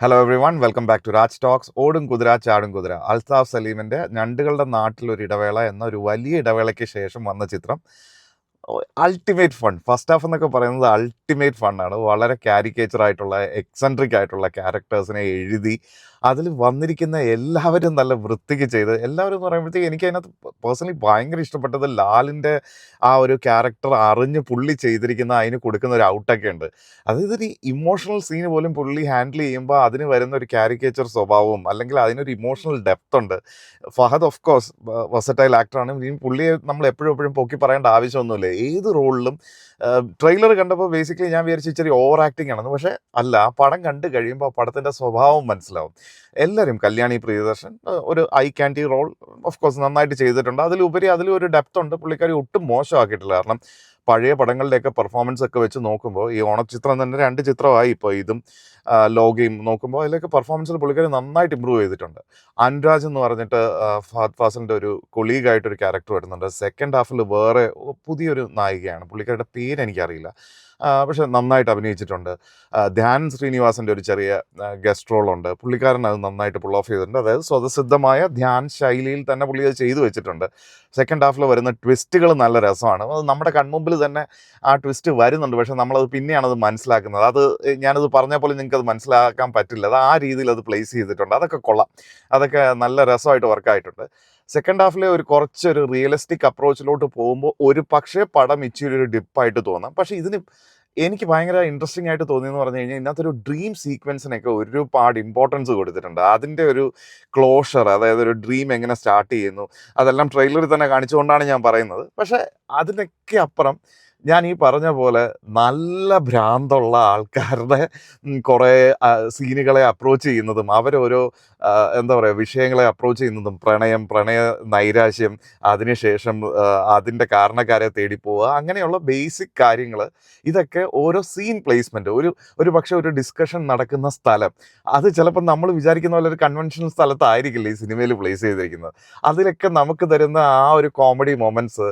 Hello everyone, welcome back to Raj talks. ഓടും കുതിര ചാടും കുതിര. അൽതാഫ് സലീമിൻ്റെ ഞണ്ടുകളുടെ നാട്ടിലൊരു ഇടവേള എന്ന ഒരു വലിയ ഇടവേളയ്ക്ക് ശേഷം വന്ന ചിത്രം. Ultimate fun. ഫസ്റ്റ് ഹാഫ് എന്നൊക്കെ പറയുന്നത് അൾട്ടിമേറ്റ് ഫണ്ണാണ്. വളരെ കാരിക്കേച്ചർ ആയിട്ടുള്ള എക്സെൻട്രിക് ആയിട്ടുള്ള ക്യാരക്ടേഴ്സിനെ എഴുതി അതിൽ വന്നിരിക്കുന്ന എല്ലാവരും നല്ല വൃത്തിക്ക് ചെയ്ത്, എല്ലാവരും എന്ന് പറയുമ്പോഴത്തേക്ക് എനിക്ക് അതിനകത്ത് പേഴ്സണലി ഭയങ്കര ഇഷ്ടപ്പെട്ടത് ലാലിൻ്റെ ആ ഒരു ക്യാരക്ടർ അറിഞ്ഞ് പുള്ളി ചെയ്തിരിക്കുന്ന അതിന് കൊടുക്കുന്ന ഒരു ഔട്ടൊക്കെ ഉണ്ട്. അതായത് ഒരു ഇമോഷണൽ സീന് പോലും പുള്ളി ഹാൻഡിൽ ചെയ്യുമ്പോൾ അതിന് വരുന്ന ഒരു കാരിക്കേച്ചർ സ്വഭാവവും അല്ലെങ്കിൽ അതിനൊരു ഇമോഷണൽ ഡെപ്ത് ഉണ്ട്. ഫഹദ് ഓഫ് കോഴ്സ് വെർസറ്റൈൽ ആക്ടറാണ്. ഈ പുള്ളിയെ നമ്മൾ എപ്പോഴും എപ്പോഴും പൊക്കി പറയേണ്ട ആവശ്യമൊന്നുമില്ല. ഏത് റോളിലും ട്രെയിലർ കണ്ടപ്പോൾ ബേസിക്കലി ഞാൻ വിചാരിച്ചു ഇച്ചിരി ഓവർ ആക്ടിങ് ആണെന്ന്. പക്ഷേ അല്ല, ആ പടം കണ്ടു കഴിയുമ്പോൾ ആ പടത്തിൻ്റെ സ്വഭാവം മനസ്സിലാവും. എല്ലാവരും, കല്യാണി പ്രിയദർശൻ ഒരു eye candy role of course നന്നായിട്ട് ചെയ്തിട്ടുണ്ട്. അതിലുപരി അതിലൊരു ഡെപ്ത് ഉണ്ട്. പുള്ളിക്കാരി ഒട്ടും മോശമാക്കിയിട്ടില്ല. കാരണം പഴയ പടങ്ങളുടെയൊക്കെ പെർഫോമൻസ് ഒക്കെ വെച്ച് നോക്കുമ്പോൾ ഈ ഓണച്ചിത്രം തന്നെ 2 ചിത്രമായി ഇപ്പോൾ ഇതും ലോകയും നോക്കുമ്പോൾ അതിലൊക്കെ പെർഫോമൻസിൽ പുള്ളിക്കാരി നന്നായിട്ട് ഇമ്പ്രൂവ് ചെയ്തിട്ടുണ്ട്. അനുരാജ് എന്ന് പറഞ്ഞിട്ട് ഫഹദ് ഫാസിലിൻ്റെ ഒരു കൊളീഗായിട്ടൊരു ക്യാരക്ടർ വരുന്നുണ്ട്. സെക്കൻഡ് ഹാഫിൽ വേറെ പുതിയൊരു നായികയാണ്, പുള്ളിക്കാരുടെ പേര് എനിക്കറിയില്ല. പക്ഷെ നന്നായിട്ട് അഭിനയിച്ചിട്ടുണ്ട്. ധ്യാൻ ശ്രീനിവാസൻ്റെ ഒരു ചെറിയ ഗസ്റ്റ് റോളുണ്ട്. പുള്ളിക്കാരൻ അത് നന്നായിട്ട് പുൾ ഓഫ് ചെയ്തിട്ടുണ്ട്. അതായത് സ്വതസിദ്ധമായ ധ്യാൻ ശൈലിയിൽ തന്നെ പുള്ളി അത് ചെയ്തു വെച്ചിട്ടുണ്ട്. സെക്കൻഡ് ഹാഫിൽ വരുന്ന ട്വിസ്റ്റുകൾ നല്ല രസമാണ്. അത് നമ്മുടെ കൺമുമ്പിൽ തന്നെ ആ ട്വിസ്റ്റ് വരുന്നുണ്ട്. പക്ഷെ നമ്മളത് പിന്നെയാണത് മനസ്സിലാക്കുന്നത്. അത് ഞാനത് പറഞ്ഞ പോലെ നിങ്ങൾക്കത് മനസ്സിലാക്കാൻ പറ്റില്ല. അത് ആ രീതിയിൽ അത് പ്ലേസ് ചെയ്തിട്ടുണ്ട്. അതൊക്കെ കൊള്ളാം. അതൊക്കെ നല്ല രസമായിട്ട് വർക്കായിട്ടുണ്ട്. സെക്കൻഡ് ഹാഫിലെ കുറച്ചൊരു റിയലിസ്റ്റിക് അപ്രോച്ചിലോട്ട് പോകുമ്പോൾ ഒരു പക്ഷേ പടം ഇച്ചിരി ഒരു ഡിപ്പായിട്ട് തോന്നാം. പക്ഷേ ഇതിന് എനിക്ക് ഭയങ്കര ഇൻട്രസ്റ്റിംഗ് ആയിട്ട് തോന്നിയെന്ന് പറഞ്ഞു കഴിഞ്ഞാൽ ഇതിനകത്തൊരു ഡ്രീം സീക്വൻസിനൊക്കെ ഒരുപാട് ഇമ്പോർട്ടൻസ് കൊടുത്തിട്ടുണ്ട്. അതിൻ്റെ ഒരു ക്ലോഷർ, അതായത് ഒരു ഡ്രീം എങ്ങനെ സ്റ്റാർട്ട് ചെയ്യുന്നു, അതെല്ലാം ട്രെയിലറിൽ തന്നെ കാണിച്ചുകൊണ്ടാണ് ഞാൻ പറയുന്നത്. പക്ഷേ അതിനൊക്കെ അപ്പുറം ഞാൻ ഈ പറഞ്ഞ പോലെ നല്ല ഭ്രാന്തുള്ള ആൾക്കാരുടെ കുറേ സീനുകളെ അപ്രോച്ച് ചെയ്യുന്നതും അവരോരോ എന്താ പറയുക വിഷയങ്ങളെ അപ്രോച്ച് ചെയ്യുന്നതും പ്രണയ നൈരാശ്യം, അതിനുശേഷം അതിൻ്റെ കാരണക്കാരെ തേടിപ്പോവുക, അങ്ങനെയുള്ള ബേസിക് കാര്യങ്ങൾ, ഇതൊക്കെ ഓരോ സീൻ പ്ലേസ്മെൻറ്റ്, ഒരു പക്ഷേ ഒരു ഡിസ്കഷൻ നടക്കുന്ന സ്ഥലം, അത് ചിലപ്പോൾ നമ്മൾ വിചാരിക്കുന്ന പോലെ ഒരു കൺവെൻഷണൽ സ്ഥലത്തായിരിക്കില്ല ഈ സിനിമയിൽ പ്ലേസ് ചെയ്തിരിക്കുന്നത്. അതിലൊക്കെ നമുക്ക് തരുന്ന ആ ഒരു കോമഡി മൊമെൻറ്റ്സ്.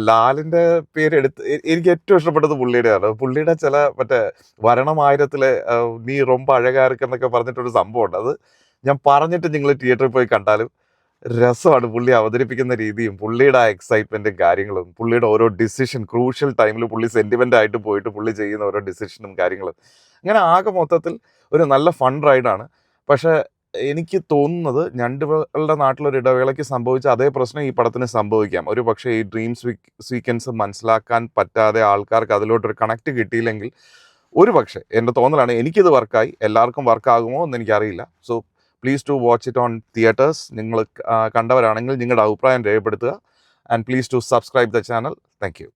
ലാലിൻ്റെ പേരെടുത്ത് എനിക്ക് ഏറ്റവും ഇഷ്ടപ്പെട്ടത് പുള്ളിയുടെയാണ്. പുള്ളിയുടെ ചില മറ്റേ വരണമായിരത്തിലെ നീ റൊമ്പ അഴകാ എന്നൊക്കെ പറഞ്ഞിട്ടൊരു സംഭവമുണ്ട്. അത് ഞാൻ പറഞ്ഞിട്ട് നിങ്ങൾ തിയേറ്ററിൽ പോയി കണ്ടാലും രസമാണ്. പുള്ളി അവതരിപ്പിക്കുന്ന രീതിയും പുള്ളിയുടെ ആ എക്സൈറ്റ്മെൻറ്റും കാര്യങ്ങളും, പുള്ളിയുടെ ഓരോ ഡിസിഷൻ ക്രൂഷ്യൽ ടൈമിൽ പുള്ളി സെൻറ്റിമെൻ്റ് ആയിട്ട് പോയിട്ട് പുള്ളി ചെയ്യുന്ന ഓരോ ഡിസിഷനും കാര്യങ്ങളും, അങ്ങനെ ആകെ മൊത്തത്തിൽ ഒരു നല്ല ഫൺ റൈഡാണ്. പക്ഷേ എനിക്ക് തോന്നുന്നത് ഞണ്ടുകളുടെ നാട്ടിലൊരു ഇടവേളയ്ക്ക് സംഭവിച്ച അതേ പ്രശ്നം ഈ പടത്തിന് സംഭവിക്കാം. ഒരു പക്ഷേ ഈ ഡ്രീം സീക്വൻസ് മനസ്സിലാക്കാൻ പറ്റാതെ ആൾക്കാർക്ക് അതിലോട്ടൊരു കണക്റ്റ് കിട്ടിയില്ലെങ്കിൽ ഒരു പക്ഷേ, എൻ്റെ തോന്നലാണ്, എനിക്കിത് വർക്കായി. എല്ലാവർക്കും വർക്കാകുമോ എന്ന് എനിക്കറിയില്ല. So please to watch it on theatres. നിങ്ങൾ കണ്ടവരാണെങ്കിൽ നിങ്ങളുടെ അഭിപ്രായം രേഖപ്പെടുത്തുക. And please to subscribe the channel. Thank U.